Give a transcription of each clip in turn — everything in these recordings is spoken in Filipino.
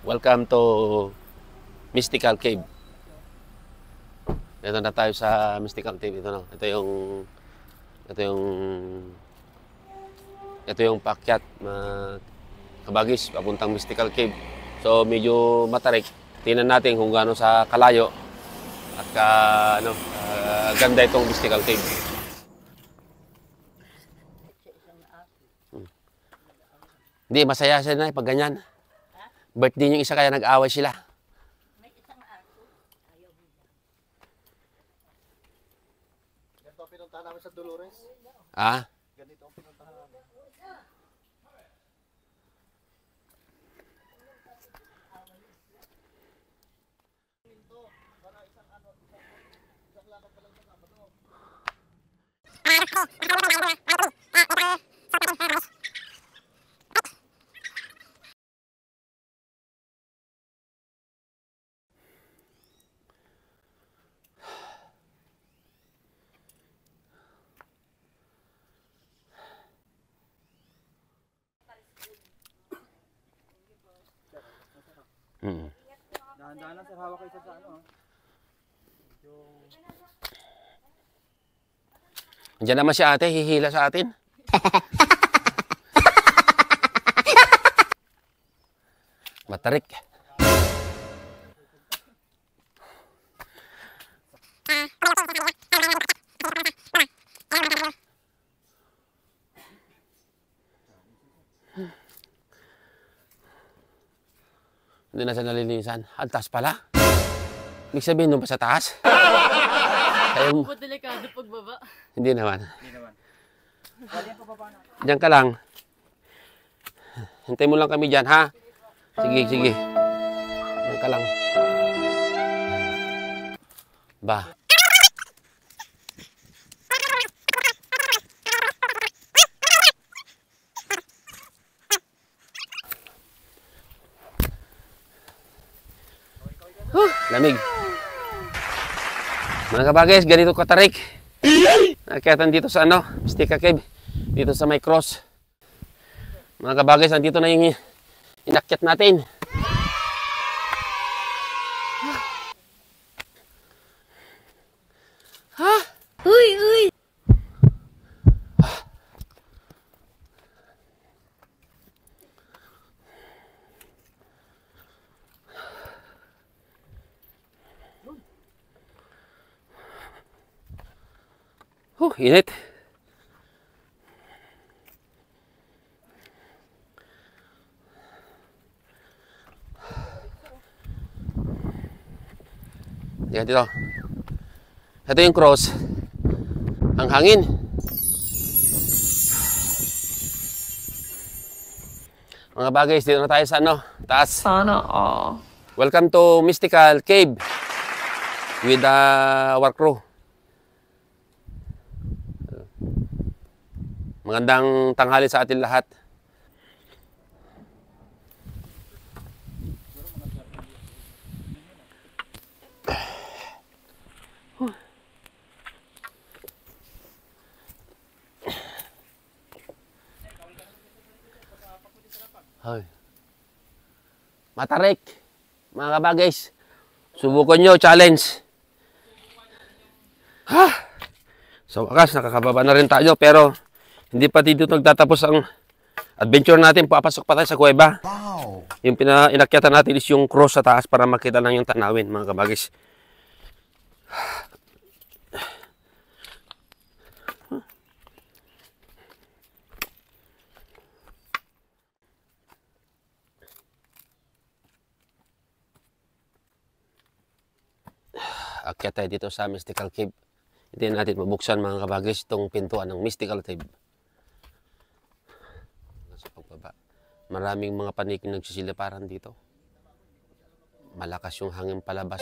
Welcome to Mystical Cave. Ito na tayo sa Mystical Cave. Ito na. Ito yung paakyat kabagis papuntang Mystical Cave. So medyo matarik. Tingnan natin kung gaano sa kalayo at ganda itong Mystical Cave. Hindi, masaya siya na pag ganyan. Birthday yung isa kaya nag-away sila. May isang aso. Ayaw mo yan. Ganito ang pinuntahan namin sa Dolores. Ah? Ganito ang pinuntahan namin. Dahan-dahan lang sir, hawak kayo sa ano. Diyan naman si ate, hihila sa atin. Matarik. Hindi na siya nalinisan. Ang taas pala. Ibig sabihin nung pa sa taas. Kaya Ba't delikado pagbaba? Hindi naman. Hindi naman. Diyan ka lang. Hintay mo lang kami dyan, ha? Sige, sige. Diyan ka lang. Ba. Lamig. Mga kabagis, ganito katarik. Nakakita dito sa Mystical Cave. Dito sa may cross. Mga kabagis, andito na yung inakyat natin. Ha? Uy, uy! Init. Diyan dito. Ito yung cross. Ang hangin. Mga bagay, dito na tayo sa taas. Sana all. Welcome to Mystical Cave with our crew. Magandang tanghali sa atin lahat. Ay. Matarik, mga kabagis. Subukan nyo, challenge. Ha? Sa wakas, nakakababa na rin tayo, pero hindi pa dito nagtatapos ang adventure natin. Papasok pa tayo sa kuweba. Wow. Yung inakyatan natin is yung cross sa taas para makita lang yung tanawin, mga kabagis. Akyat tayo dito sa Mystical Cave. Hindi natin mabuksan, mga kabagis, itong pintuan ng Mystical Cave. Sa pagbaba. Maraming mga paniking nagsisiliparan dito. Malakas yung hangin palabas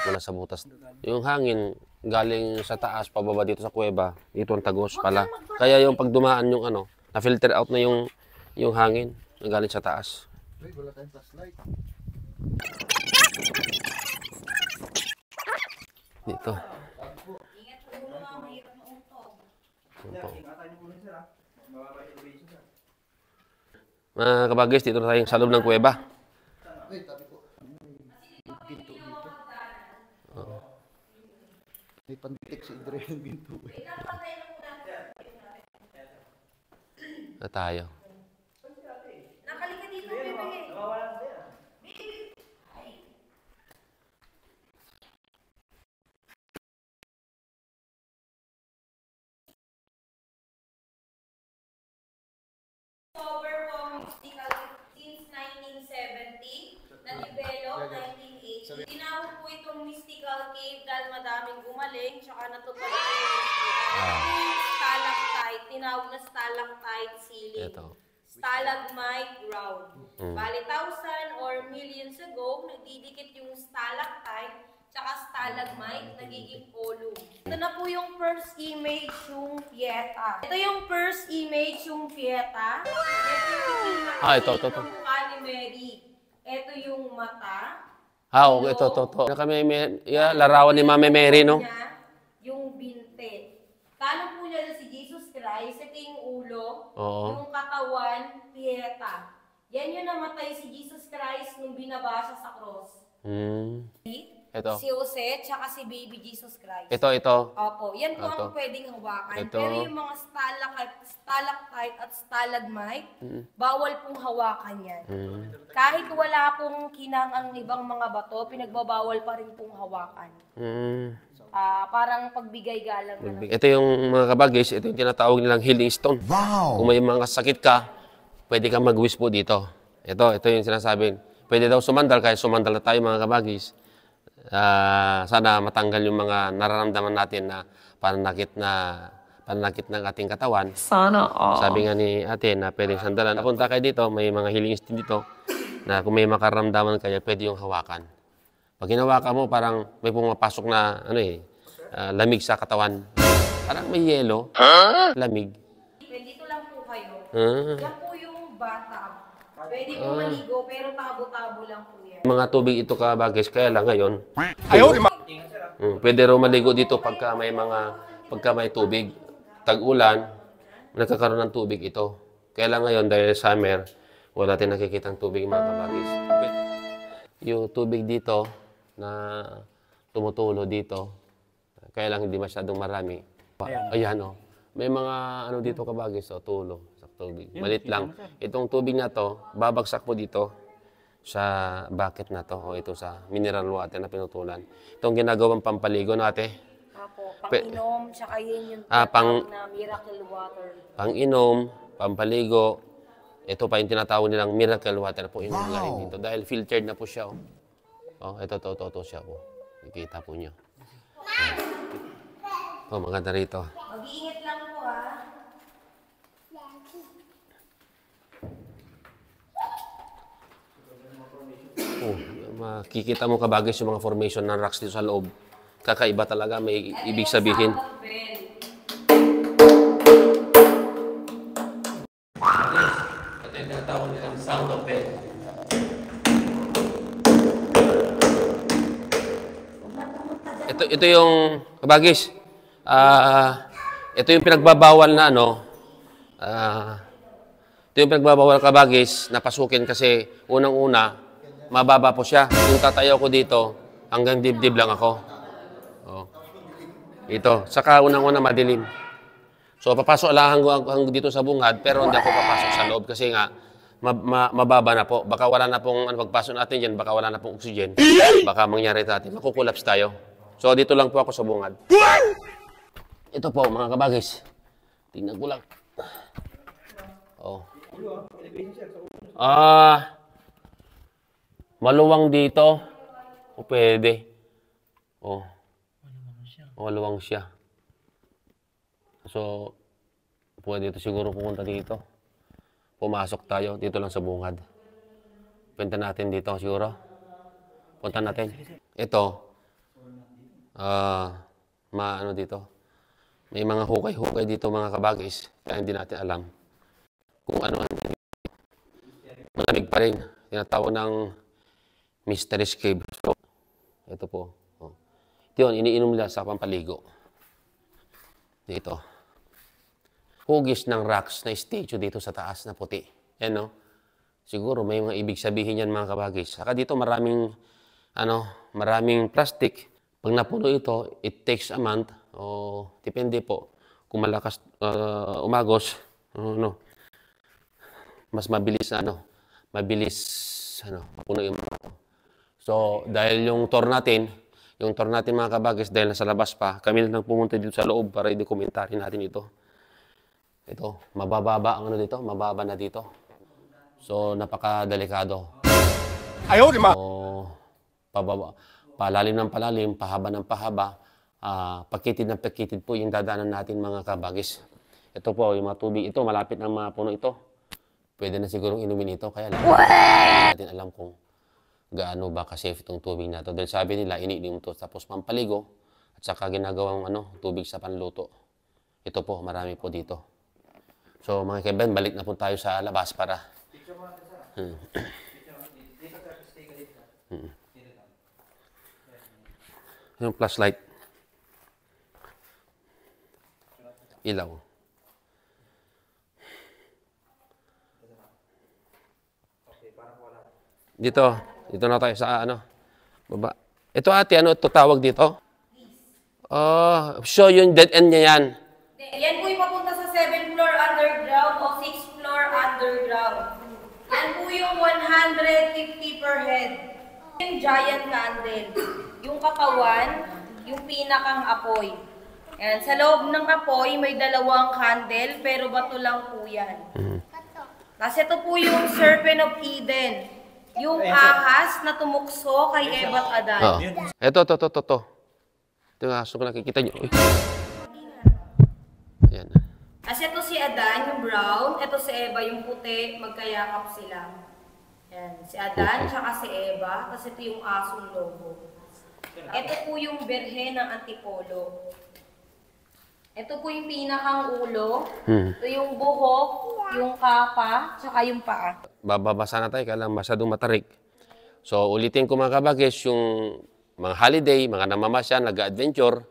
mula sa butas. Yung hangin galing sa taas pababa dito sa kuweba. Dito ang tagos pala. Kaya yung pagdumaan yung na-filter out na yung hangin na galing sa taas. Uy, wala tayong flashlight. Dito. Mga kabagis, dito na tayo sa loob ng kuweba. Wait, tabi ko. May ginto dito. May panditik si Idre ng ginto. Na tayo. Nakalika dito, bebe. October po mystical since 1970, na-develop 1980. Tinawag po itong mystical cave dahil madaming gumaling, tsaka natupad po yung stalactite, tinawag na stalactite ceiling. Ito. Stalagmite ground. Bali, thousand or millions ago, nagdidikit yung stalactite tsaka stalagmite, nagiging column. Ito na po yung first image, yung Pieta. Ito yung first image, yung Pieta. Ito ito. yung mukha ni Mary. Ito yung mata. Okay, ito. Kami, larawan ni Mami Mary, no? Yung binte. Kano po niya si Jesus Christ, ito yung ulo, Oo. yung katawan, Pieta. Yan yung namatay si Jesus Christ nung binaba siya sa cross. Ito. Si Jose, tsaka si baby Jesus Christ. Ito. Opo, yan po Ito. ang pwedeng hawakan. Ito. Pero yung mga stalactite at stalagmite, bawal pong hawakan yan. Kahit wala pong kinang ang ibang mga bato, pinagbabawal pa rin pong hawakan. Parang pagbigay galang na lang. Ito yung mga kabagis, ito yung tinatawag nilang healing stone. Wow! Kung may mga sakit ka, pwede kang mag-wish po dito. Ito yung sinasabi. Pwede daw sumandal, kaya sumandal na tayo mga kabagis. Sana matanggal yung mga nararamdaman natin na pananakit ng ating katawan. Sana all. Sabi nga ni ate na pwedeng sandalan. Napunta kayo dito, may mga healing stone dito na kung may makaramdaman kayo, pwede yung hawakan. Pag hinawakan mo, parang may pumapasok na lamig sa katawan. Parang may yelo, lamig. Dito lang po kayo. Yan po yung bathtub. Pwede po maligo, pero tabo-tabo lang po yan. Mga tubig ito kabagis, kaya lang ngayon. Pwede rin maligo dito pagka may tubig. Tag-ulan, nagkakaroon ng tubig ito. Kaya lang ngayon, dahil summer, wala natin nakikitang tubig mga kabagis. Yung tubig dito na tumutulo dito, kaya lang hindi masyadong marami. Ayan o. May mga dito kabagis, tulo sa tubig. Malit lang. Itong tubig na to, babagsak po dito sa bucket na to o ito sa mineral water na pinutulan. Itong ginagawang pampaligo natin. Apo, pang-inom, tsaka yun yung na miracle water. Pang-inom, pampaligo. Ito pa yung tinatawag nilang miracle water po yung galing dito. Dahil filtered na po siya. Ito siya po. Nakikita po nyo. Maganda rito. Mag-iingat lang po Makikita mo kabagis yung mga formation ng rocks dito sa loob. Kakaiba talaga, may ibig sabihin. Ito yung tinatawag nilang sound of bell. Ito yung kabagis. Ito yung pinagbabawal na ito yung pinagbabawal kabagis na pasukin kasi unang-una mababa po siya. Kung tatayo ko dito, hanggang dibdib lang ako. Ito. Saka unang-una madilim. So papasok lang hanggang dito sa bungad, pero hindi ako papasok sa loob kasi nga mababa na po. Baka wala na pong pagpasok natin dyan, baka wala na pong oxygen. Baka mangyari natin, makukulaps tayo. So dito lang po ako sa bungad. Ito po mga kabagis. Tingnan ko lang. Maluwang dito. O pwede. Maluwang siya. So, pwede ito siguro pupunta dito. Pumasok tayo. Dito lang sa bungad. Punta natin dito siguro. Punta natin. Ito. Dito. May mga hukay-hukay dito mga kabagis. Kaya hindi natin alam kung ano. Malamig pa rin. Tinatawag ng mystery cave. So, ito po. Ito yun, iniinom nila sa pampaligo. Dito. Hugis ng rocks na statue dito sa taas na puti. Yan, no? Siguro may mga ibig sabihin yan mga kabagis. Saka dito maraming plastic. Pag napuno ito, it takes a month o depende po kung malakas umagos, mas mabilis mapuno yung mga ito. So, dahil yung tour natin mga kabagis, dahil nasa labas pa, kami lang pumunta dito sa loob para i-documentary natin ito. Ito, mababa na dito. So, napakadelikado. Ayaw, di ma! So, palalim ng palalim, pahaba ng pahaba, pakitid ng pakitid po yung dadaanan natin mga kabagis. Ito po, yung mga tubig ito, malapit ng mga puno ito. Pwede na sigurong inumin ito, kaya lang natin alam kung gaano ba ka-safe itong tubig na ito. Dahil sabi nila, iniinom ito tapos pampaligo at saka ginagawang tubig sa panluto. Ito po, marami po dito. So mga kaibigan, balik na po tayo sa labas para... Yung flashlight. Ilaw. Dito na tayo sa baba. Ito ate, ano ito tawag dito? So yung dead end niya yan. Yan po yung papunta sa 7th floor underground o 6th floor underground. Yan po yung 150 per head. Yung giant candle. Yung katawan, yung pinakang apoy. Yan. Sa loob ng apoy, may dalawang candle, pero bato lang po yan. Kasi ito po yung Serpent of Eden. Yung ahas na tumukso kay Eva at Adan. Ito. Ito yung aso ko nakikita nyo. Ayan. Kasi ito si Adan, yung brown. Ito si Eva, yung puti. Magkayakap sila. Yan. Si Adan, tsaka si Eva. Tapos ito yung asong lobo. Ito po yung berhe ng Antipolo. Ito po yung pinakang ulo. Ito yung buhok, yung kapa, tsaka yung paa. Babasa na tayo, kailang masyadong matarik. So, ulitin ko mga kabagis, yung mga holiday, mga namamasyan, nag-adventure,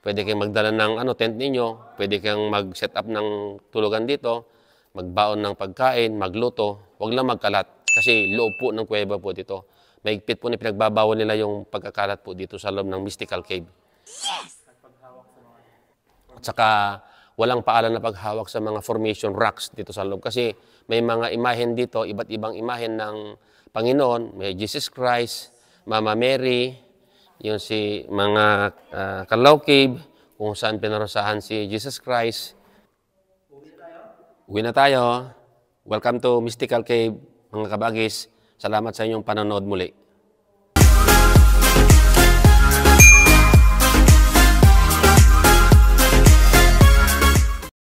pwede kayong magdala ng tent ninyo, pwede kayong mag-set up ng tulugan dito, magbaon ng pagkain, magluto, huwag lang magkalat. Kasi loob po ng kuweba po dito. Mahigpit po na pinagbabawal nila yung pagkakalat po dito sa loob ng mystical cave. At saka, walang paalam na paghawak sa mga formation rocks dito sa loob. Kasi may mga imahen dito, iba't ibang imahen ng Panginoon. May Jesus Christ, Mama Mary, yung mga Kalaw Cave, kung saan pinarusahan si Jesus Christ. Uwi na tayo. Welcome to Mystical Cave, mga kabagis. Salamat sa inyong panonood muli.